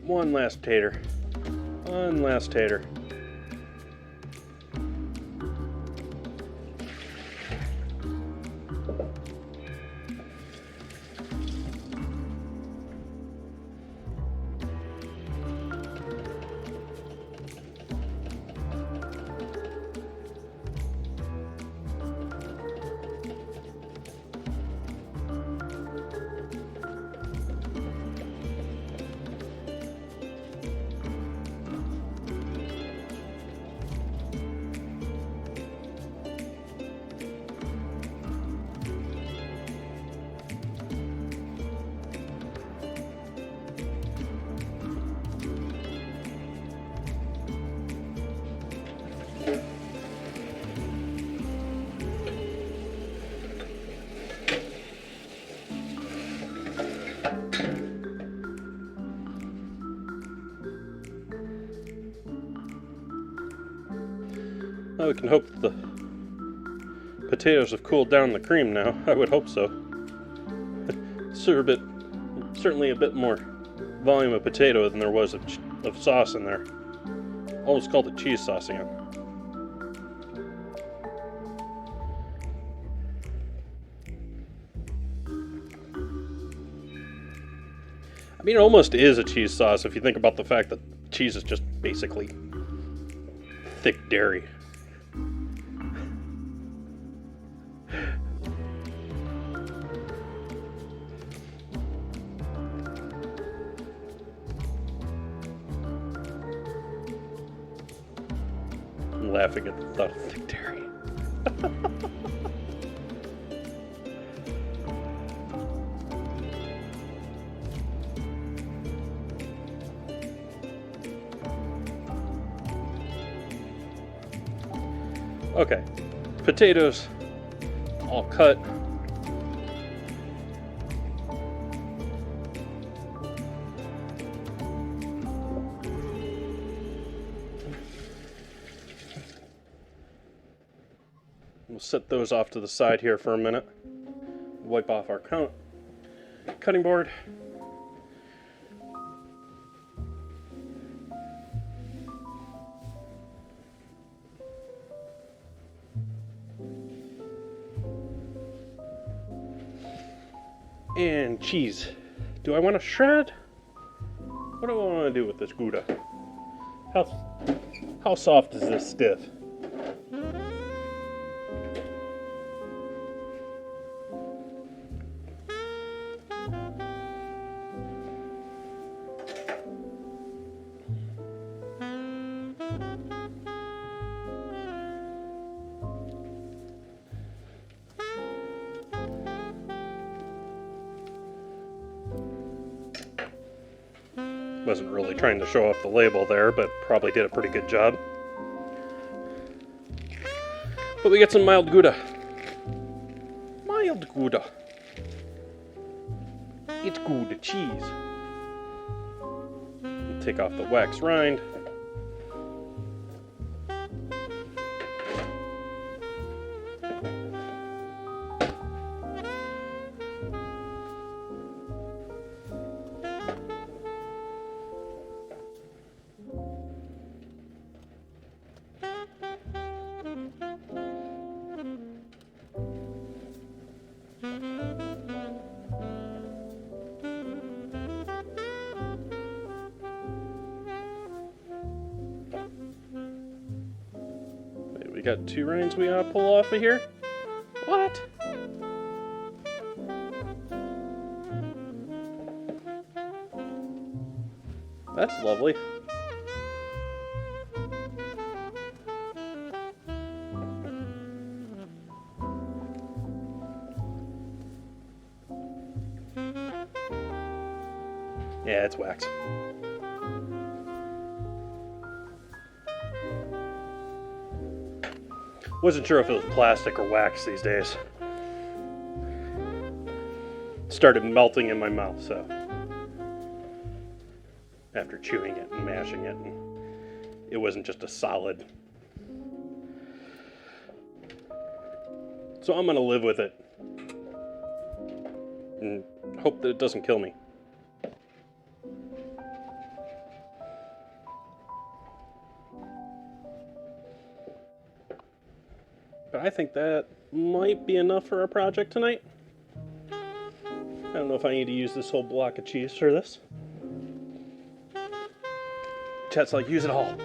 One last tater. One last tater. Now we can hope that the potatoes have cooled down the cream now. I would hope so. Certainly a bit more volume of potato than there was of sauce in there. Almost called it cheese sauce again. I mean, it almost is a cheese sauce if you think about the fact that cheese is just basically thick dairy. I'm laughing at the thought of thick dairy. Okay, potatoes all cut. We'll set those off to the side here for a minute. Wipe off our cutting board. And cheese. Do I want to shred? What do I want to do with this Gouda? How soft is this stiff? Wasn't really trying to show off the label there, but probably did a pretty good job. But we get some mild Gouda. Mild Gouda. It's Gouda cheese. Take off the wax rind. We got two rinds we gotta pull off of here. What? That's lovely. Yeah, it's wax. Wasn't sure if it was plastic or wax these days. Started melting in my mouth, so after chewing it and mashing it, and it wasn't just a solid. So I'm gonna live with it and hope that it doesn't kill me. But I think that might be enough for our project tonight. I don't know if I need to use this whole block of cheese for this. Chet's like, use it all.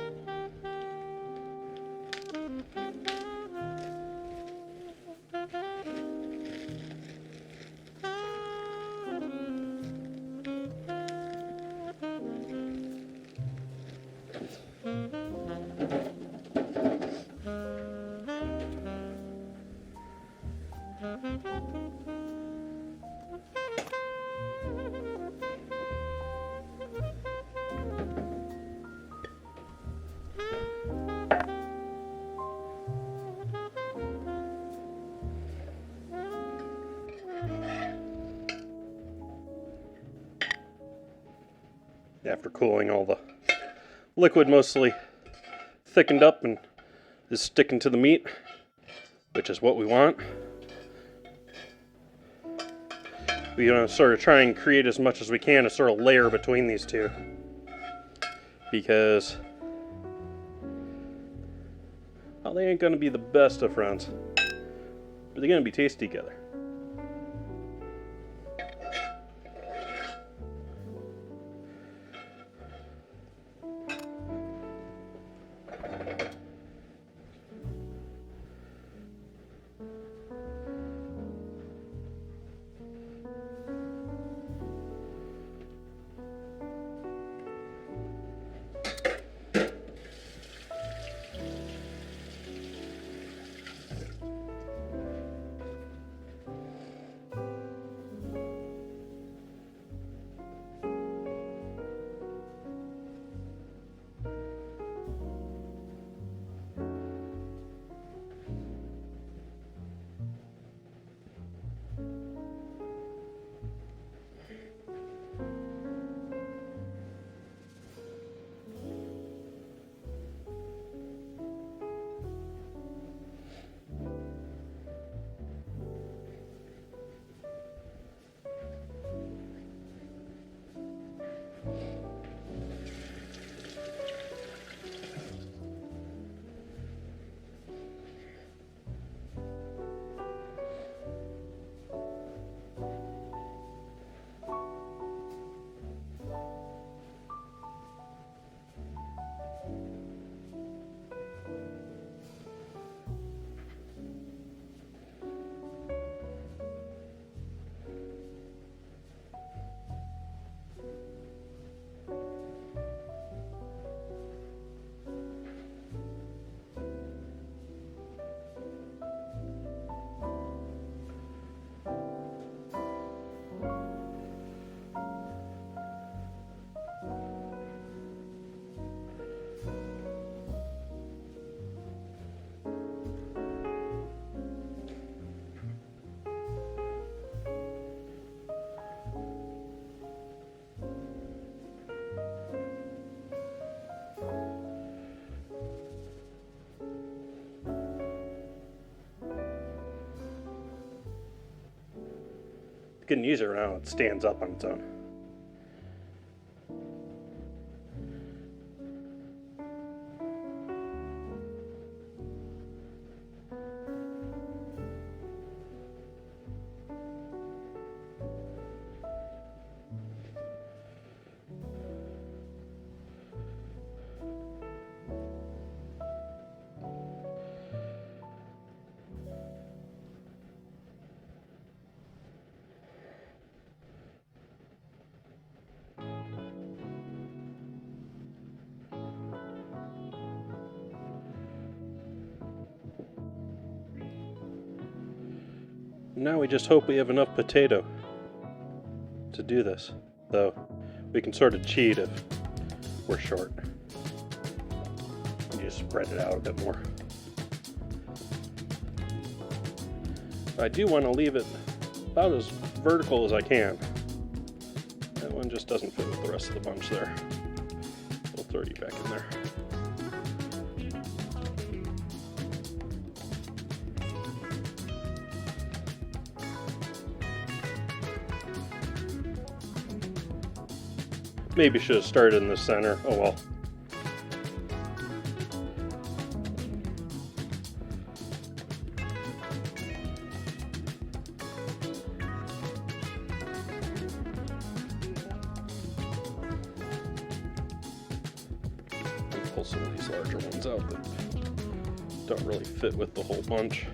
After cooling, all the liquid mostly thickened up and is sticking to the meat, which is what we want. We want to sort of try and create as much as we can a sort of layer between these two, because well, they ain't going to be the best of friends, but they're going to be tasty together. You can use it now, it stands up on its own. Now we just hope we have enough potato to do this, though we can sort of cheat if we're short. You just spread it out a bit more. I do want to leave it about as vertical as I can. That one just doesn't fit with the rest of the bunch there. We'll throw you back in there. Maybe should have started in the center. Oh well. pull some of these larger ones out that don't really fit with the whole bunch.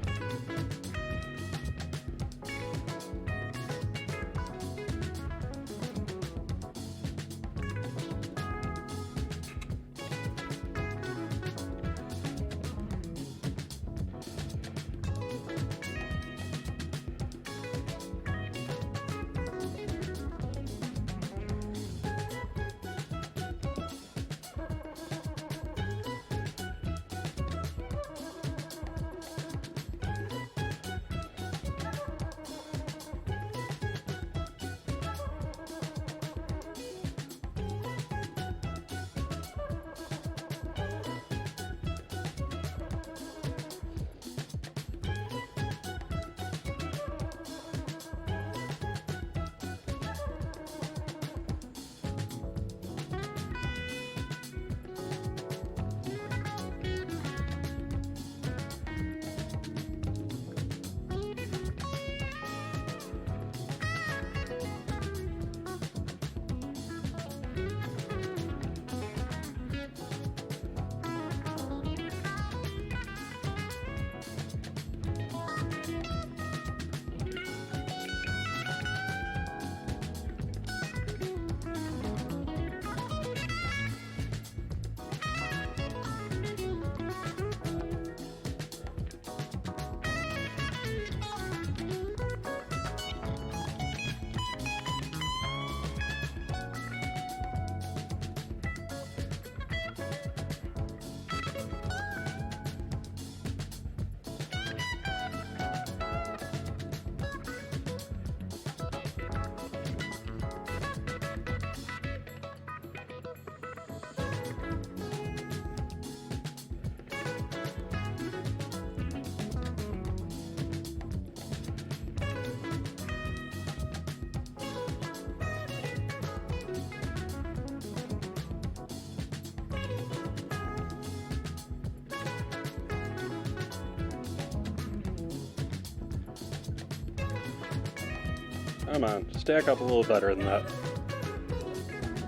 Come on, stack up a little better than that.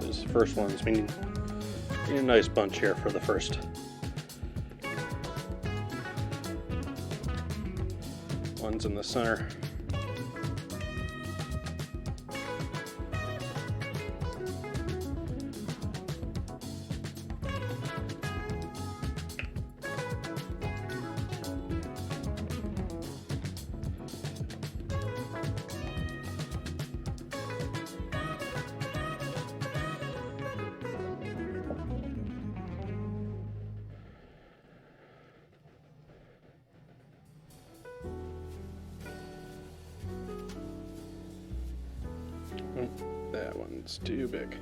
This first one's been a nice bunch here for the first. One's in the center. That one's too big.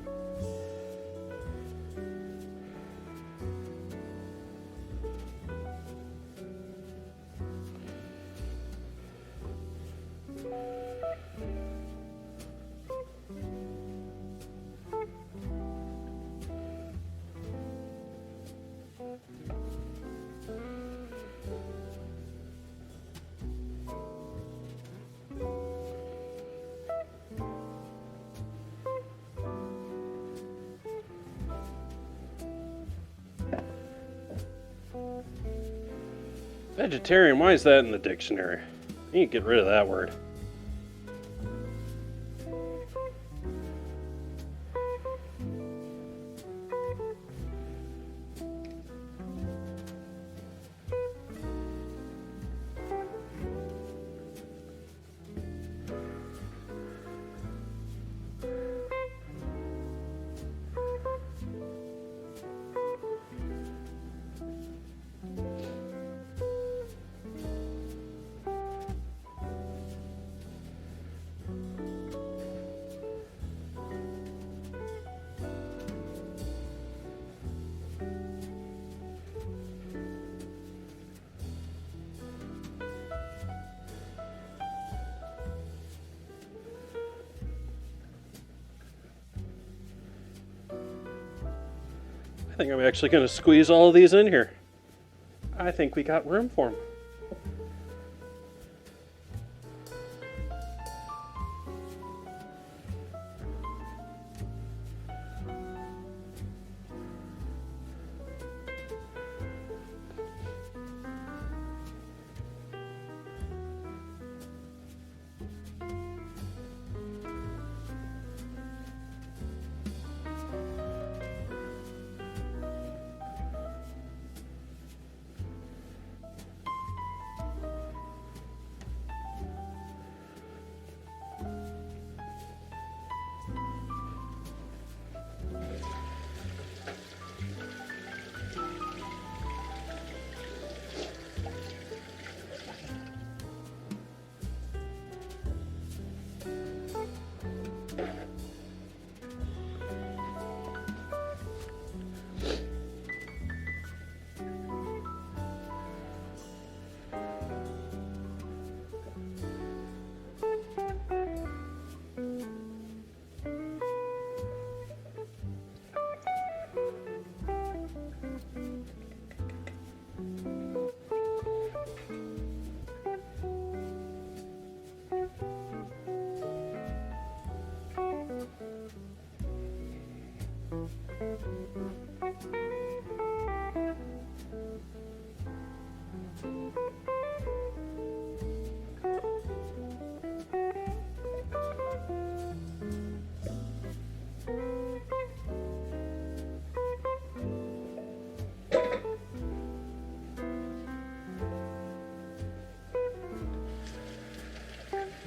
Vegetarian, why is that in the dictionary? You need to get rid of that word. I think I'm actually going to squeeze all of these in here. I think we got room for them.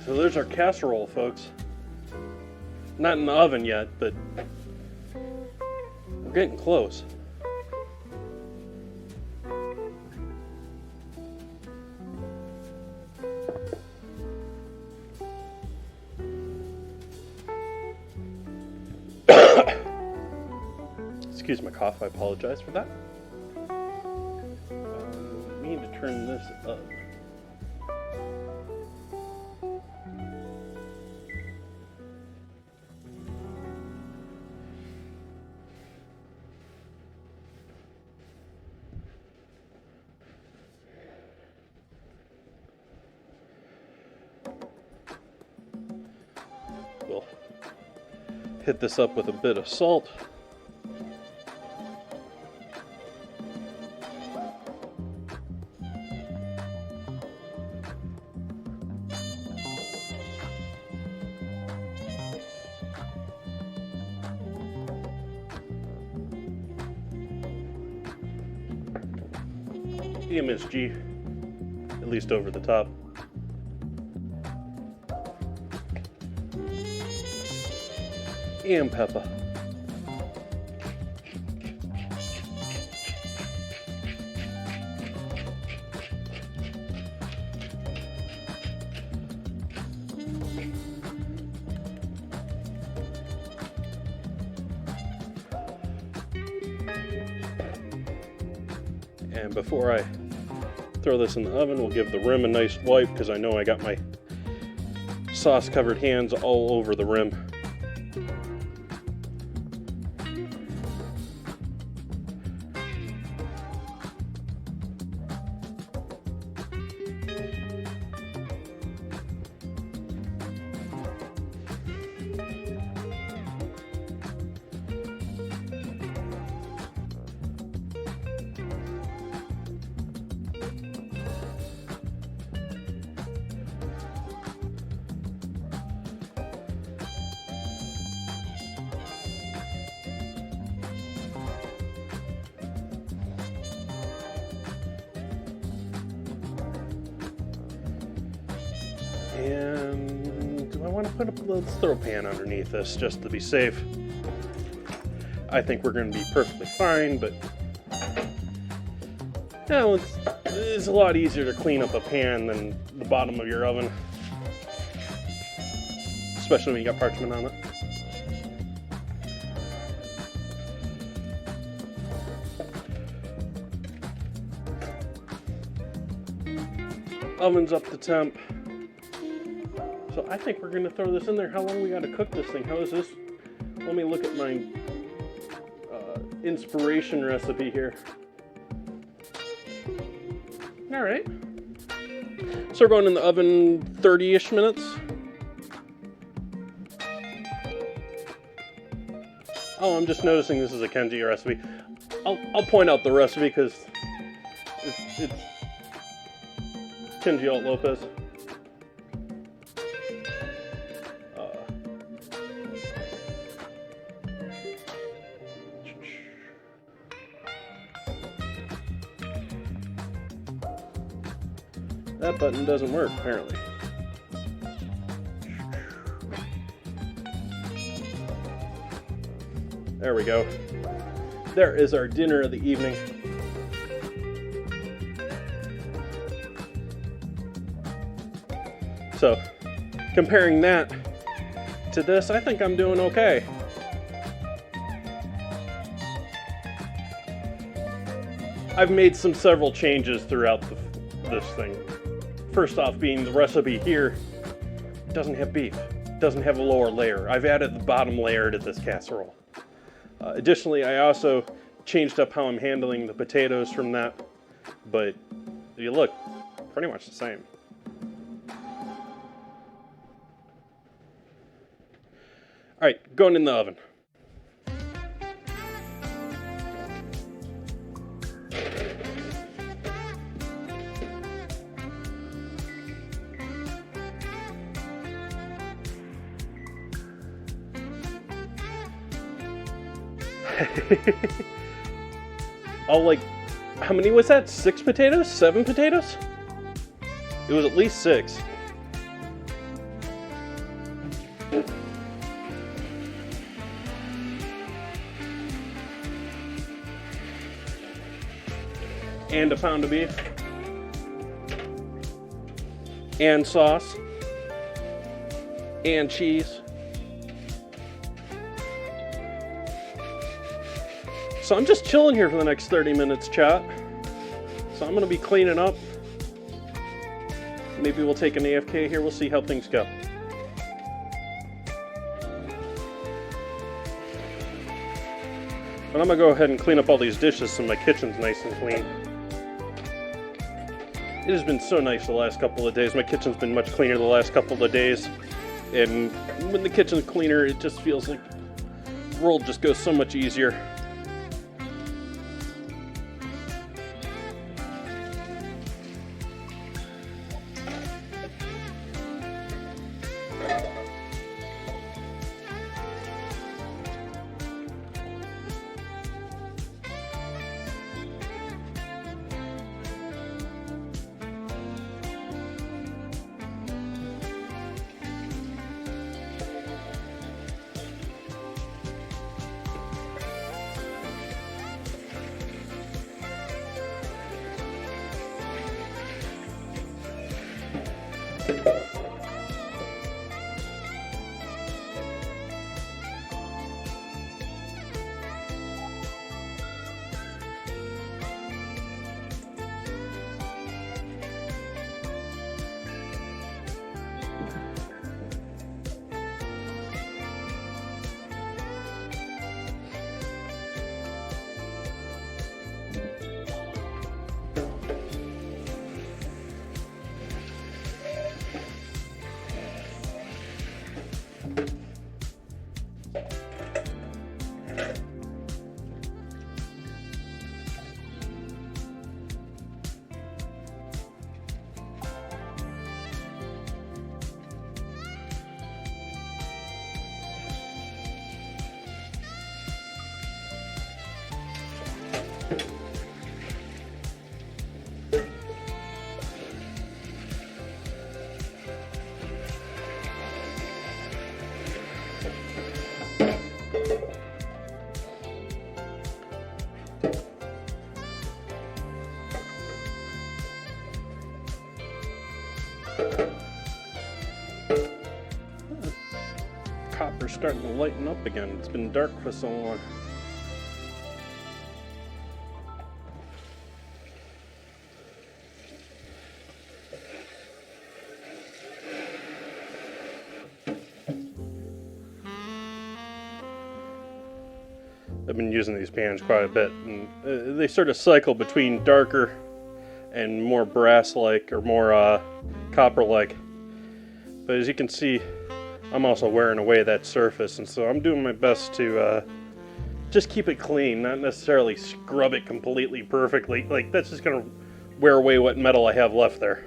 So there's our casserole, folks. Not in the oven yet, but we're getting close. Excuse my cough, I apologize for that. We need to turn this up. We'll hit this up with a bit of salt. The MSG, at least over the top. And pepper. And before I throw this in the oven, we'll give the rim a nice wipe because I know I got my sauce covered hands all over the rim. And do I want to put let's throw a pan underneath this just to be safe. I think we're going to be perfectly fine, but yeah, it's a lot easier to clean up a pan than the bottom of your oven, especially when you got parchment on it. Oven's up to temp. So I think we're going to throw this in there. How long we got to cook this thing? How is this? Let me look at my inspiration recipe here. All right. So we're going in the oven 30-ish minutes. Oh, I'm just noticing this is a Kenji recipe. I'll point out the recipe because it's Kenji Alt Lopez. That button doesn't work, apparently. There we go. There is our dinner of the evening. So, comparing that to this, I think I'm doing okay. I've made several changes throughout this thing. First off being the recipe here doesn't have beef, doesn't have a lower layer. I've added the bottom layer to this casserole. Additionally, I also changed up how I'm handling the potatoes from that, but if you look, pretty much the same. All right, going in the oven. I'll like, how many was that? 6 potatoes? 7 potatoes? It was at least 6. And a pound of beef. And sauce. And cheese. So I'm just chilling here for the next 30 minutes, chat. So I'm going to be cleaning up. Maybe we'll take an AFK here. We'll see how things go. But I'm going to go ahead and clean up all these dishes so my kitchen's nice and clean. It has been so nice the last couple of days. My kitchen's been much cleaner the last couple of days. And when the kitchen's cleaner, it just feels like the world just goes so much easier. Copper's starting to lighten up again. It's been dark for so long. I've been using these pans quite a bit, and they sort of cycle between darker and more brass-like or more copper-like. But as you can see, I'm also wearing away that surface, and so I'm doing my best to just keep it clean, not necessarily scrub it completely perfectly. Like, that's just going to wear away what metal I have left there.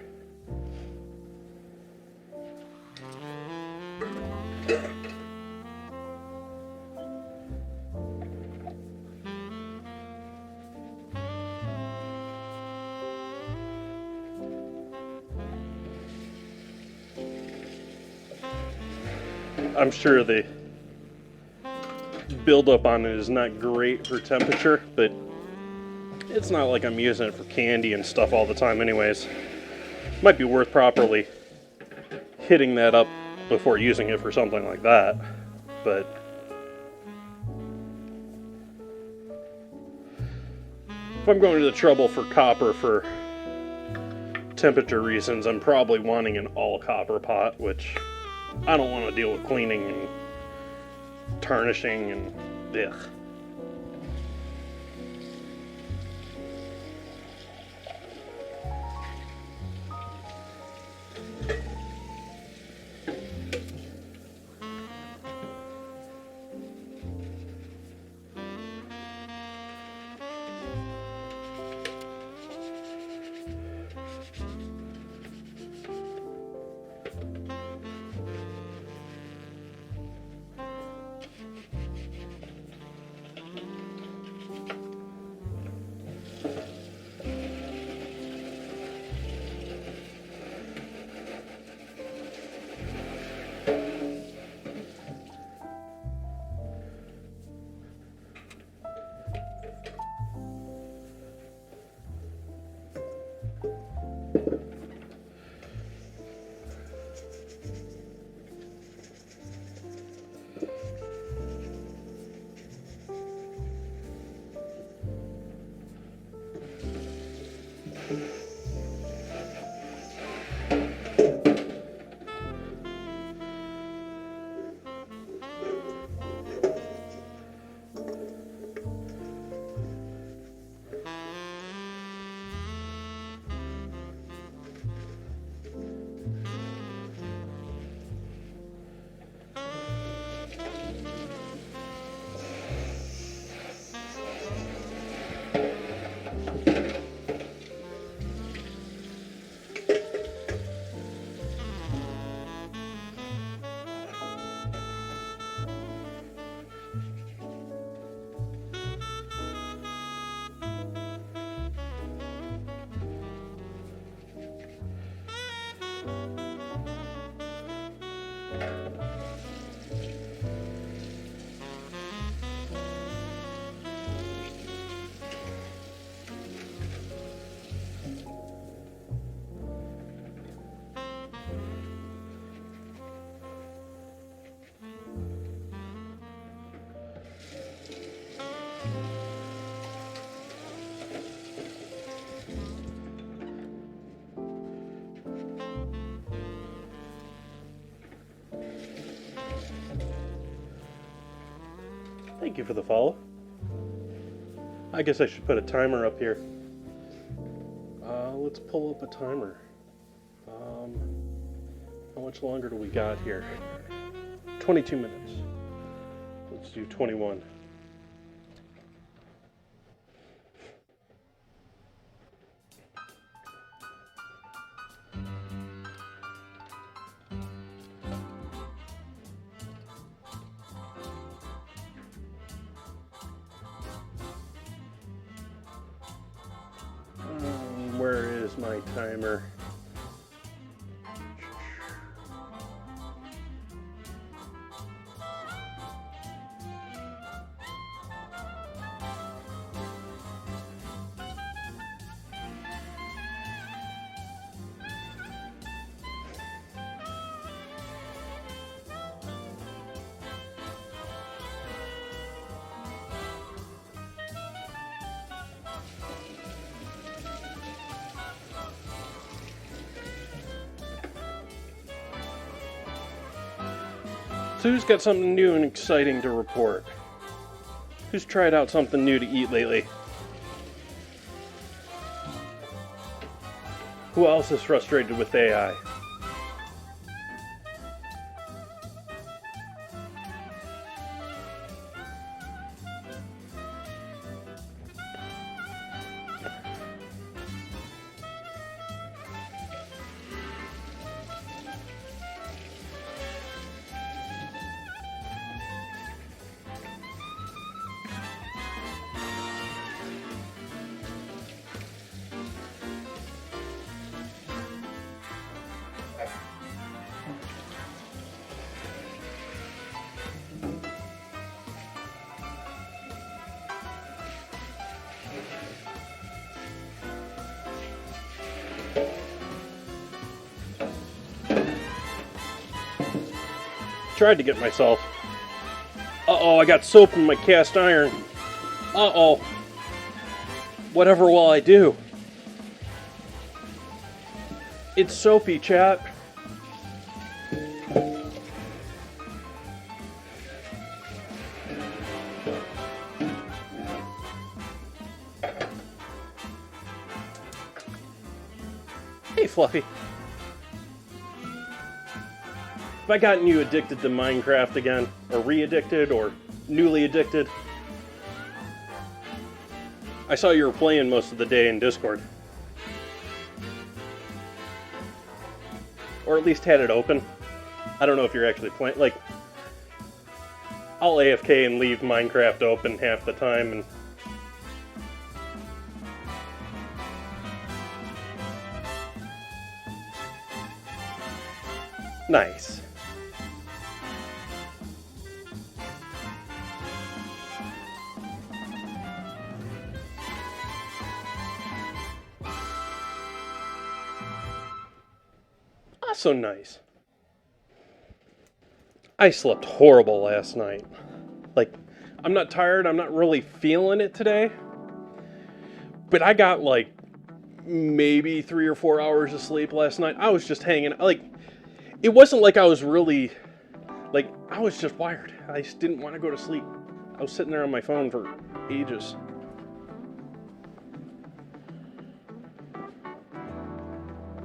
I'm sure the buildup on it is not great for temperature, but it's not like I'm using it for candy and stuff all the time anyways. Might be worth properly hitting that up before using it for something like that, but if I'm going to the trouble for copper for temperature reasons, I'm probably wanting an all copper pot, which I don't want to deal with cleaning and tarnishing and ugh. Thank you for the follow. I guess I should put a timer up here. Let's pull up a timer. How much longer do we got here? 22 minutes. Let's do 21. Where is my timer? So who's got something new and exciting to report? Who's tried out something new to eat lately? Who else is frustrated with AI? Tried to get myself. Uh-oh, I got soap in my cast iron. Uh-oh. Whatever will I do? It's soapy, chat. Hey, Fluffy. Have I gotten you addicted to Minecraft again? Or re-addicted? Or newly addicted? I saw you were playing most of the day in Discord. Or at least had it open. I don't know if you're actually playing. Like, I'll AFK and leave Minecraft open half the time and... Nice. So nice. I slept horrible last night. Like, I'm not tired, I'm not really feeling it today. But I got like maybe 3 or 4 hours of sleep last night. I was just hanging, like, it wasn't like I was really, like, I was just wired. I just didn't want to go to sleep. I was sitting there on my phone for ages.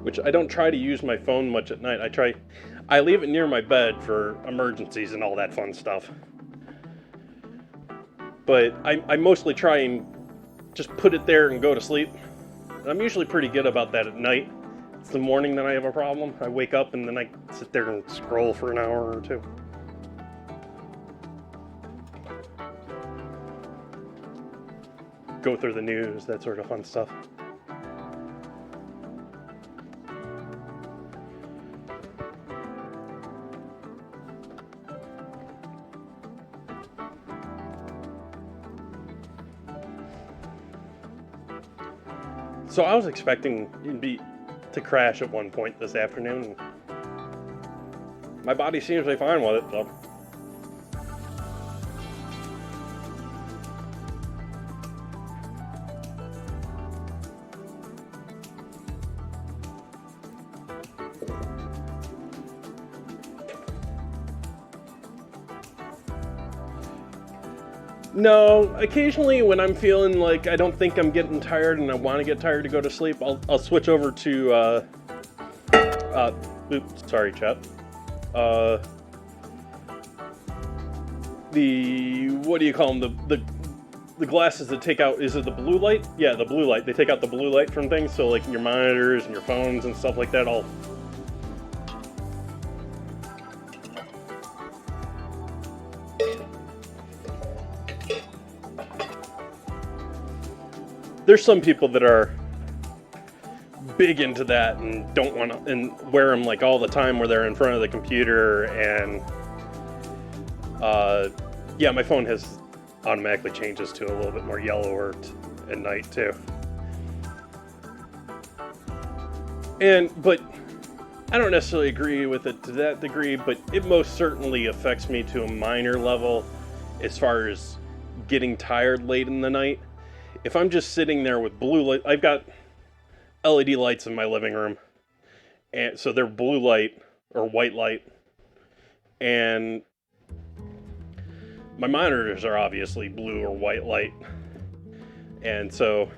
Which I don't try to use my phone much at night. I leave it near my bed for emergencies and all that fun stuff. But I mostly try and just put it there and go to sleep. And I'm usually pretty good about that at night. It's the morning that I have a problem. I wake up and then I sit there and scroll for an hour or two. Go through the news, that sort of fun stuff. So I was expecting to crash at one point this afternoon. My body seems to be fine with it, so. No, occasionally when I'm feeling like I don't think I'm getting tired and I want to get tired to go to sleep, I'll switch over to, oops, sorry, chat. What do you call them? The glasses that take out, is it the blue light? Yeah, the blue light. They take out the blue light from things, so like your monitors and your phones and stuff like that all. There's some people that are big into that and don't want to, and wear them like all the time where they're in front of the computer. And yeah, my phone has automatically changes to a little bit more yellower at night too. But I don't necessarily agree with it to that degree, but it most certainly affects me to a minor level as far as getting tired late in the night. If I'm just sitting there with blue light, I've got LED lights in my living room, and so they're blue light or white light, and my monitors are obviously blue or white light, and so,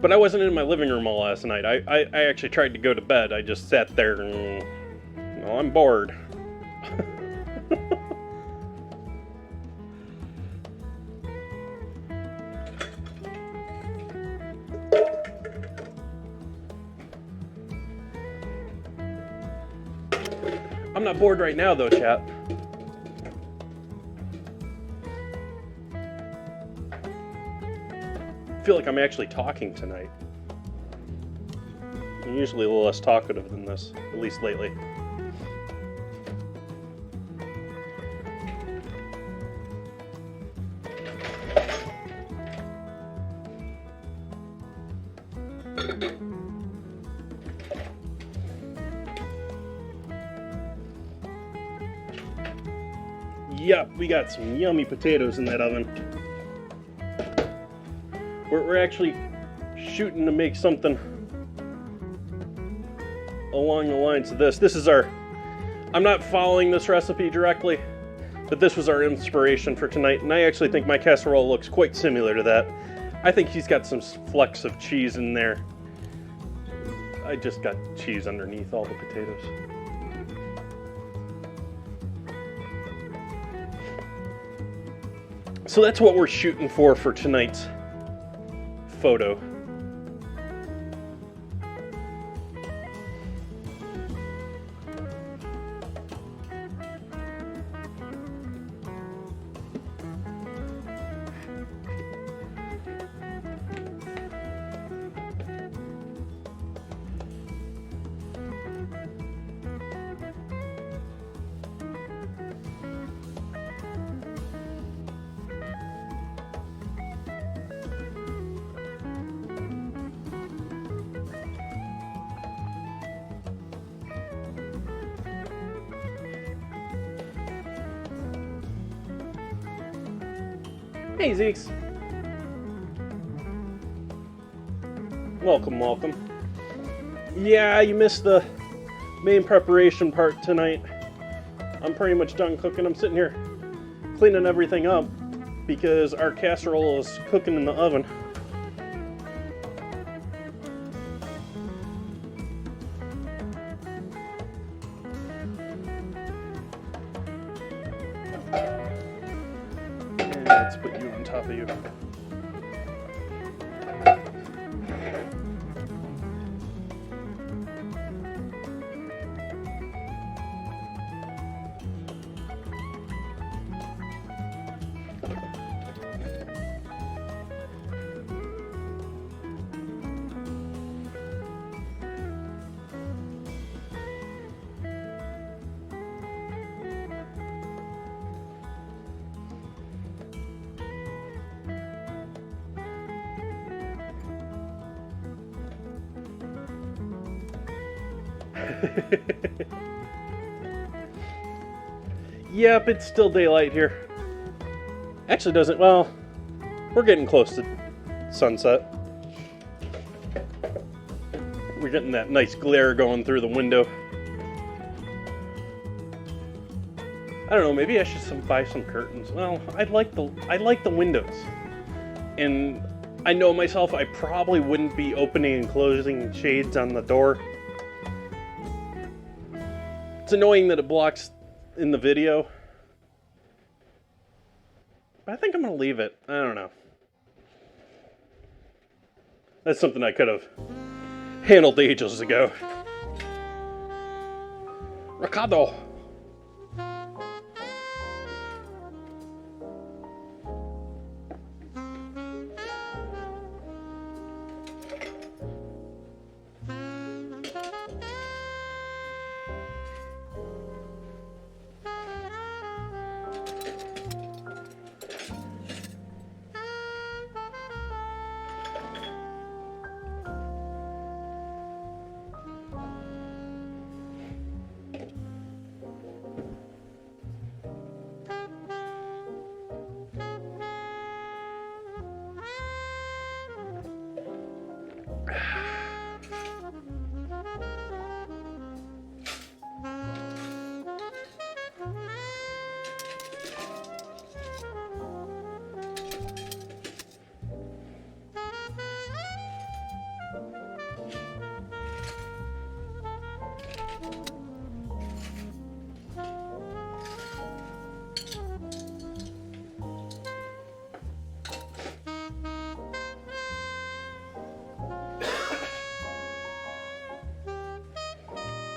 but I wasn't in my living room all last night. I actually tried to go to bed. I just sat there and, I'm bored. I'm not bored right now, though, chat. I feel like I'm actually talking tonight. I'm usually a little less talkative than this, at least lately. Yep, we got some yummy potatoes in that oven. We're actually shooting to make something along the lines of this. This is I'm not following this recipe directly, but this was our inspiration for tonight, and I actually think my casserole looks quite similar to that. I think he's got some flecks of cheese in there. I just got cheese underneath all the potatoes. So that's what we're shooting for tonight's photo. Hey, Zeeks. Welcome, welcome. Yeah, you missed the main preparation part tonight. I'm pretty much done cooking. I'm sitting here cleaning everything up because our casserole is cooking in the oven. And let's put you on top of you. Yep, it's still daylight here. Actually doesn't, well, we're getting close to sunset. We're getting that nice glare going through the window. I don't know, maybe I should buy some curtains. Well, I like the windows. And I know myself, I probably wouldn't be opening and closing shades on the door. It's annoying that it blocks in the video. But I think I'm going to leave it. I don't know. That's something I could have handled ages ago. Ricardo!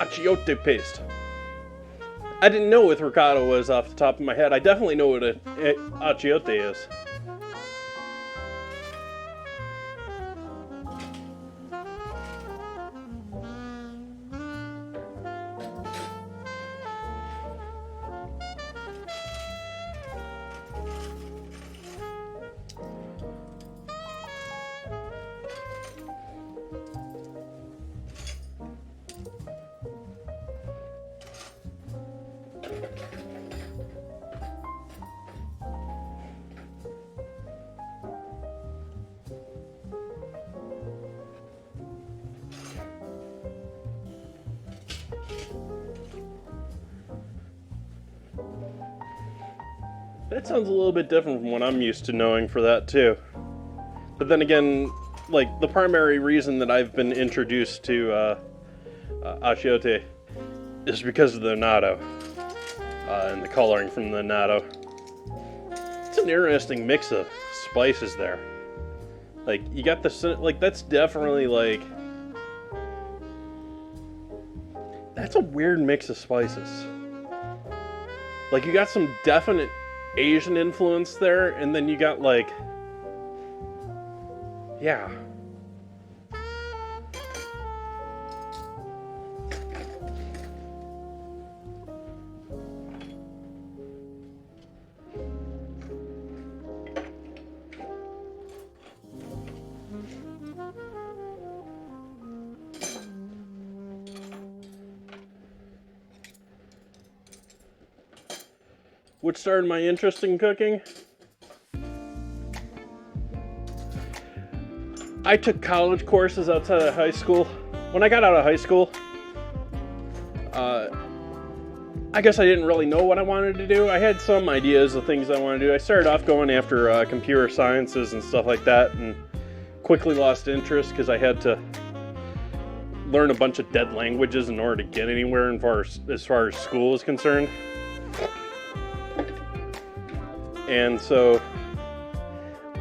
Achiote paste. I didn't know what ricotta was off the top of my head. I definitely know what achiote is. That sounds a little bit different from what I'm used to knowing for that too. But then again, like the primary reason that I've been introduced to achiote is because of the natto and the coloring from the natto. It's an interesting mix of spices there. Like you got the that's definitely like that's a weird mix of spices. Like you got some definite Asian influence there, and then you got like, yeah. What started my interest in cooking? I took college courses outside of high school. When I got out of high school, I guess I didn't really know what I wanted to do. I had some ideas of things I wanted to do. I started off going after computer sciences and stuff like that, and quickly lost interest because I had to learn a bunch of dead languages in order to get anywhere as far as school is concerned. And so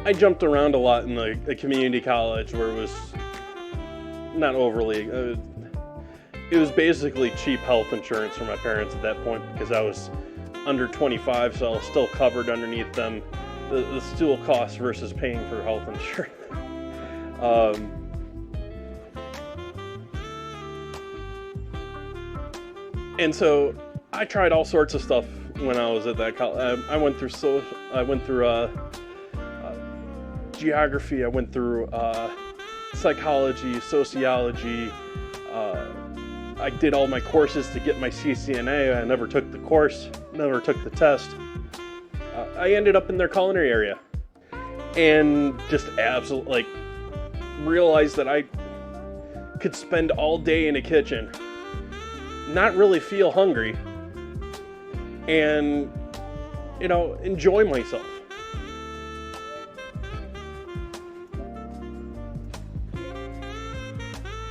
I jumped around a lot in the community college where it was not overly... it was basically cheap health insurance for my parents at that point because I was under 25, so I was still covered underneath them. The still cost versus paying for health insurance. And so I tried all sorts of stuff when I was at that college. I went through geography. I went through psychology, sociology. I did all my courses to get my CCNA. I never took the course, never took the test. I ended up in their culinary area and just absolutely realized that I could spend all day in a kitchen, not really feel hungry, and, enjoy myself.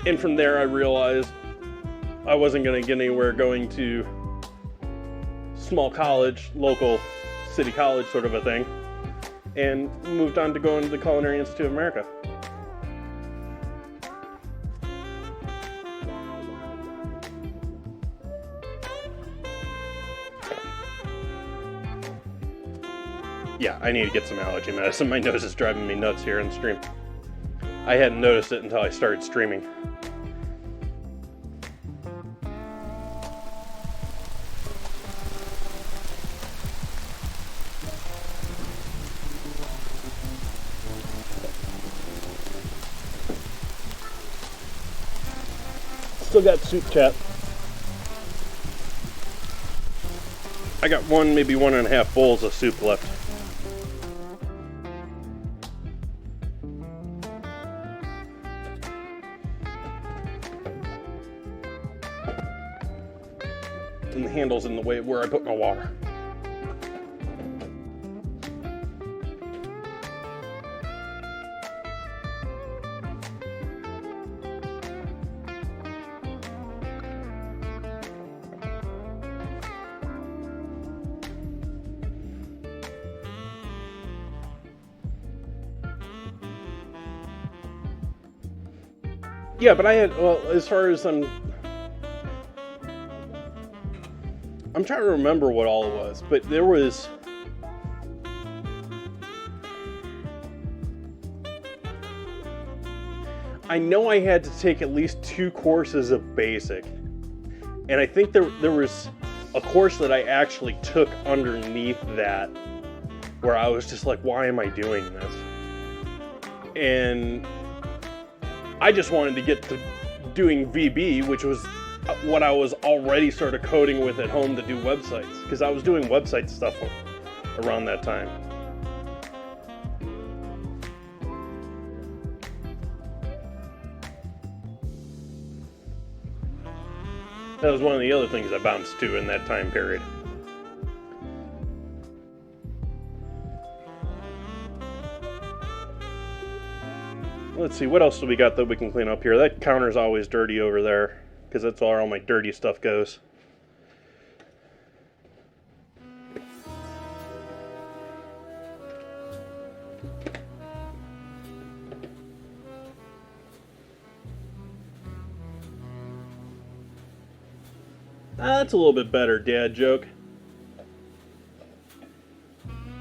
And from there I realized I wasn't going to get anywhere going to small college, local city college sort of a thing, and moved on to going to the Culinary Institute of America. Yeah, I need to get some allergy medicine. My nose is driving me nuts here on the stream. I hadn't noticed it until I started streaming. Still got soup chat. I got maybe 1.5 bowls of soup left. And the handle's in the way of where I put my water. Yeah, but I had, as far as I'm trying to remember what all it was, but there was, I know I had to take at least 2 courses of basic, and I think there was a course that I actually took underneath that, where I was just like, why am I doing this? And I just wanted to get to doing VB, which was what I was already sort of coding with at home to do websites, because I was doing website stuff around that time. That was one of the other things I bounced to in that time period. Let's see, what else do we got that we can clean up here? That counter's always dirty over there, because that's where all my dirty stuff goes. That's a little bit better, dad joke.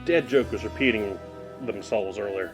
Dad joke was repeating themselves earlier.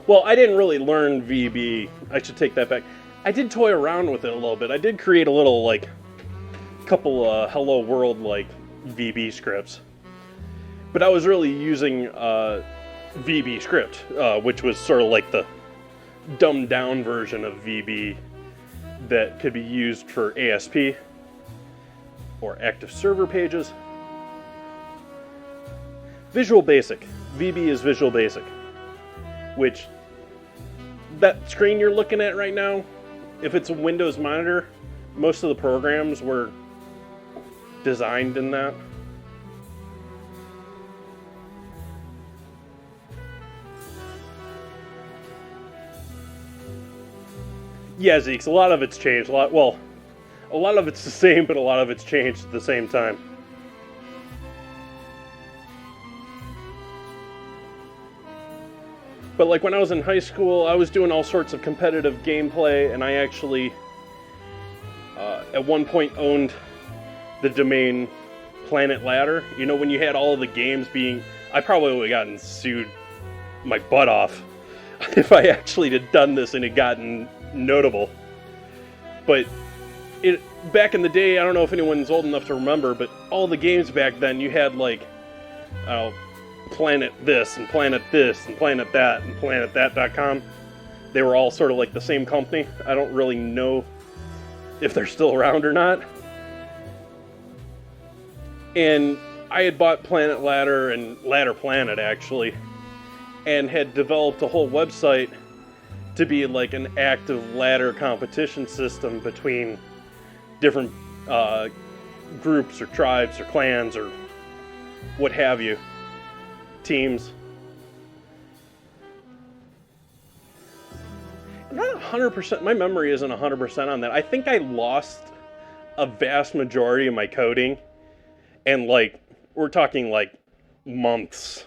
Well, I didn't really learn VB. I should take that back. I did toy around with it a little bit. I did create a little, like, couple Hello World, like, VB scripts. But I was really using VB script, which was sort of like the dumbed down version of VB that could be used for ASP or active server pages. Visual Basic. VB is Visual Basic, which that screen you're looking at right now, if it's a Windows monitor, most of the programs were designed in that. Yeah, Zeeks, a lot of it's changed. A lot of it's the same, but a lot of it's changed at the same time. But like when I was in high school, I was doing all sorts of competitive gameplay, and I actually, at one point, owned the domain Planet Ladder. You know, when you had all of the games being... I probably would have gotten sued my butt off if I actually had done this and it gotten notable. But back in the day, I don't know if anyone's old enough to remember, but all the games back then, you had like Planet this and Planet this and Planet that and PlanetThat.com. They were all sort of like the same company. I don't really know if they're still around or not. And I had bought Planet Ladder and Ladder Planet actually, and had developed a whole website to be like an active ladder competition system between different groups or tribes or clans or what have you, teams. I'm not 100%, my memory isn't 100% on that. I think I lost a vast majority of my coding, and like, we're talking like months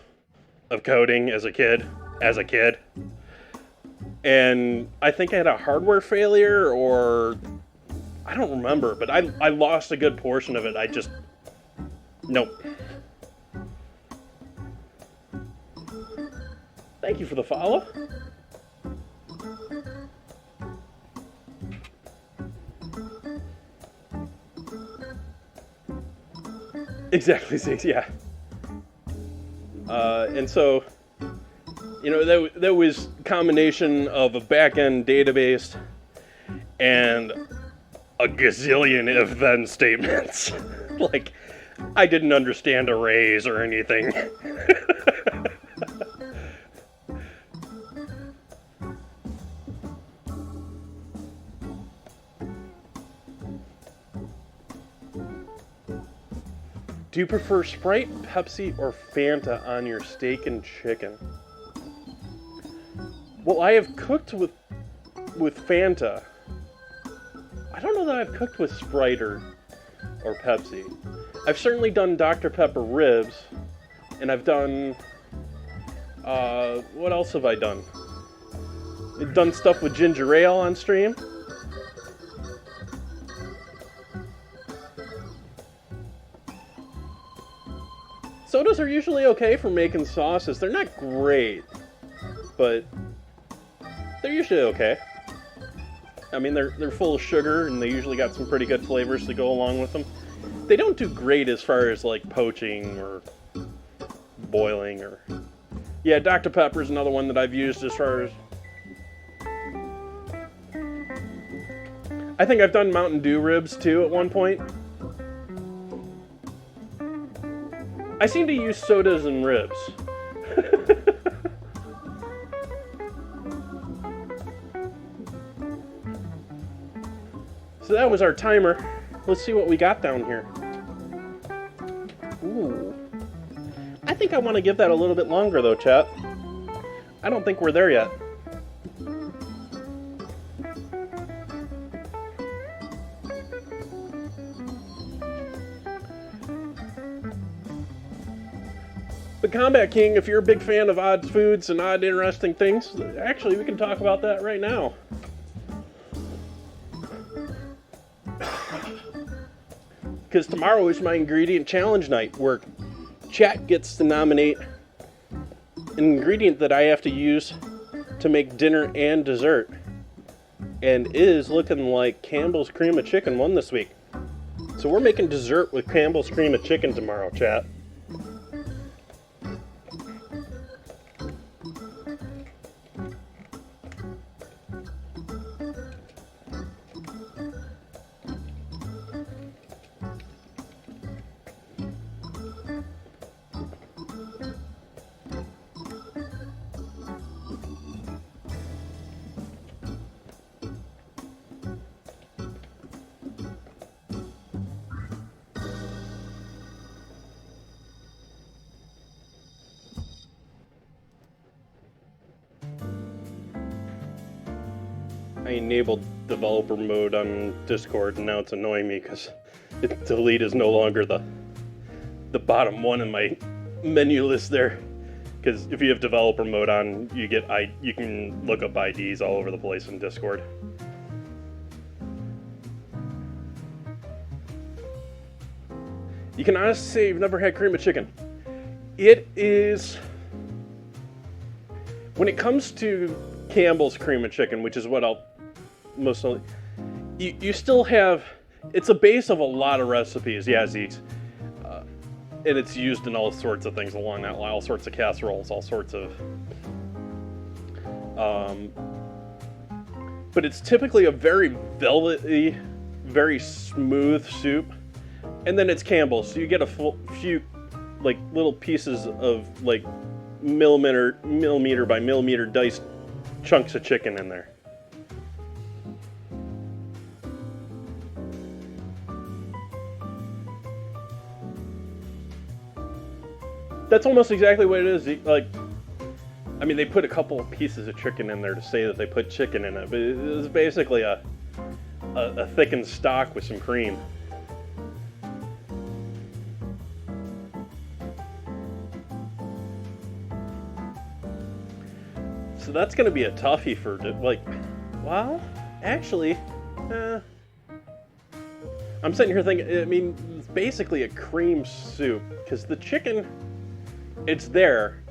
of coding as a kid. And I think I had a hardware failure, or I don't remember, but I lost a good portion of it. Nope. Thank you for the follow. Exactly, Ziggs, yeah. And so, you know, that was a combination of a back-end database and a gazillion if-then statements. Like, I didn't understand arrays or anything. Do you prefer Sprite, Pepsi, or Fanta on your steak and chicken? Well, I have cooked with Fanta. I don't know that I've cooked with Sprite or Pepsi. I've certainly done Dr. Pepper ribs, and I've done, what else have I done? I've done stuff with ginger ale on stream. Sodas are usually okay for making sauces. They're not great, but they're usually okay. I mean, they're full of sugar, and they usually got some pretty good flavors to go along with them. They don't do great as far as like poaching or boiling or... Yeah, Dr. Pepper is another one that I've used as far as... I think I've done Mountain Dew ribs too at one point. I seem to use sodas and ribs. So that was our timer. Let's see what we got down here. Ooh. I think I want to give that a little bit longer though, chat. I don't think we're there yet. But Combat King, if you're a big fan of odd foods and odd interesting things, actually we can talk about that right now. Because tomorrow is my ingredient challenge night, where chat gets to nominate an ingredient that I have to use to make dinner and dessert. And it is looking like Campbell's Cream of Chicken won this week. So we're making dessert with Campbell's Cream of Chicken tomorrow, chat. I enabled developer mode on Discord, and now it's annoying me because delete is no longer the bottom one in my menu list there. Because if you have developer mode on, you can look up IDs all over the place in Discord. You can honestly say you've never had cream of chicken. It is, when it comes to Campbell's Cream of Chicken, which is what I'll mostly, you still have, it's a base of a lot of recipes, yeah, Zeeks, and it's used in all sorts of things along that line, all sorts of casseroles, all sorts of, but it's typically a very velvety, very smooth soup, and then it's Campbell's, so you get a few, like, little pieces of, like, millimeter by millimeter diced chunks of chicken in there. That's almost exactly what it is. Like, I mean, they put a couple of pieces of chicken in there to say that they put chicken in it, but it was basically a thickened stock with some cream. So that's going to be a toughie for, like, well, actually, I'm sitting here thinking, I mean, it's basically a cream soup, because the chicken, it's there,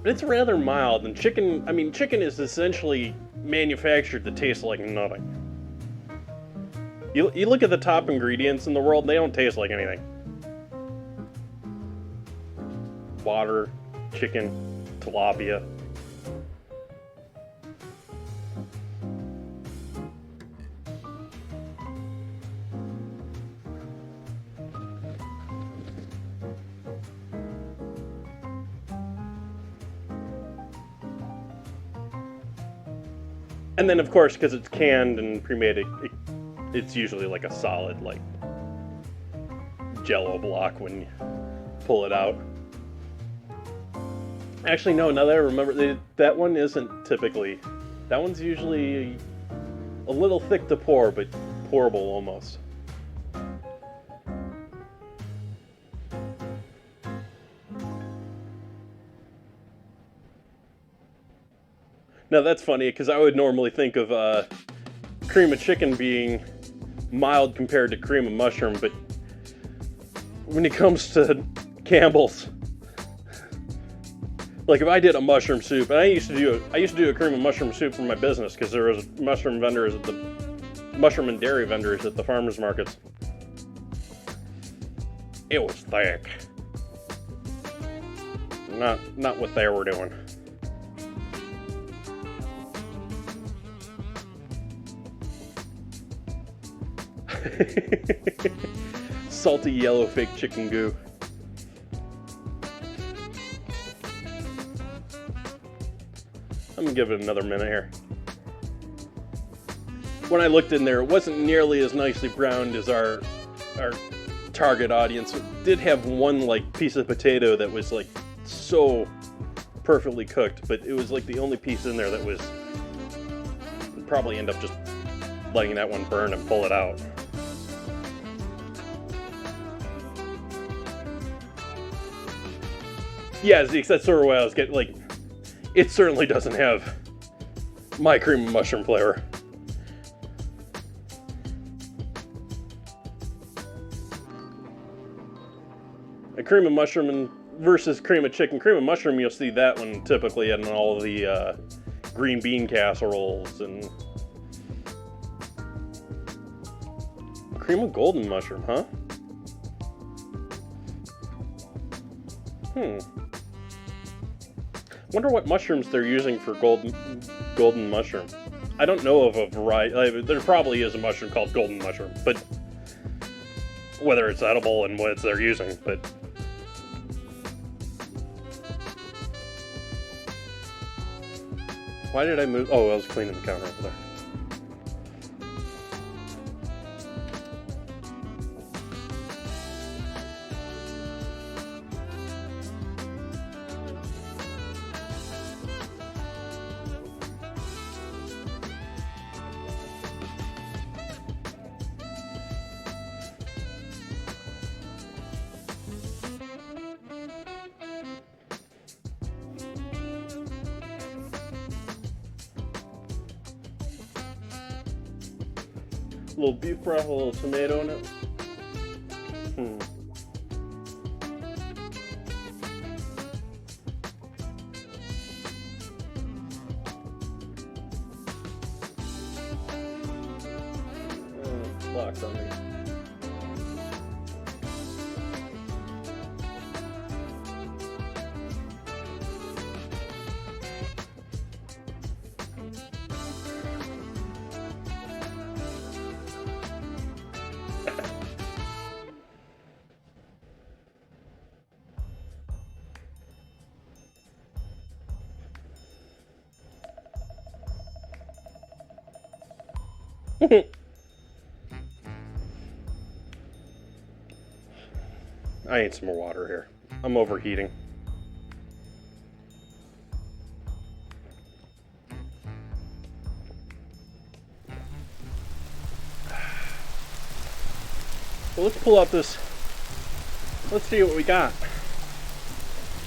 but it's rather mild, and chicken, I mean, chicken is essentially manufactured to taste like nothing. You look at the top ingredients in the world, they don't taste like anything. Water, chicken, tilapia. And then, of course, because it's canned and pre-made, it's usually like a solid, like, Jell-O block when you pull it out. Actually, no, now that I remember, that one isn't typically, that one's usually a little thick to pour, but pourable almost. Now that's funny, because I would normally think of cream of chicken being mild compared to cream of mushroom, but when it comes to Campbell's, like if I did a mushroom soup, and I used to do a cream of mushroom soup for my business, because there was mushroom and dairy vendors at the farmers markets. It was thick. Not what they were doing. Salty yellow fake chicken goo. I'm gonna give it another minute here. When I looked in there, it wasn't nearly as nicely browned as our target audience. It did have one like piece of potato that was like so perfectly cooked, but it was like the only piece in there that was, I'd probably end up just letting that one burn and pull it out. Yeah, Zeke, that's sort of what I was getting, like, it certainly doesn't have my cream and mushroom flavor. A cream and mushroom and versus cream of chicken. Cream of mushroom, you'll see that one typically in all the green bean casseroles and cream of golden mushroom, huh? Wonder what mushrooms they're using for golden mushroom. I don't know of a variety. There probably is a mushroom called golden mushroom, but whether it's edible and what they're using, but why did I move? Oh, I was cleaning the counter over there. A little beef broth, a little tomato in it. Locked on me. I need some more water here. I'm overheating. So let's pull out this. Let's see what we got.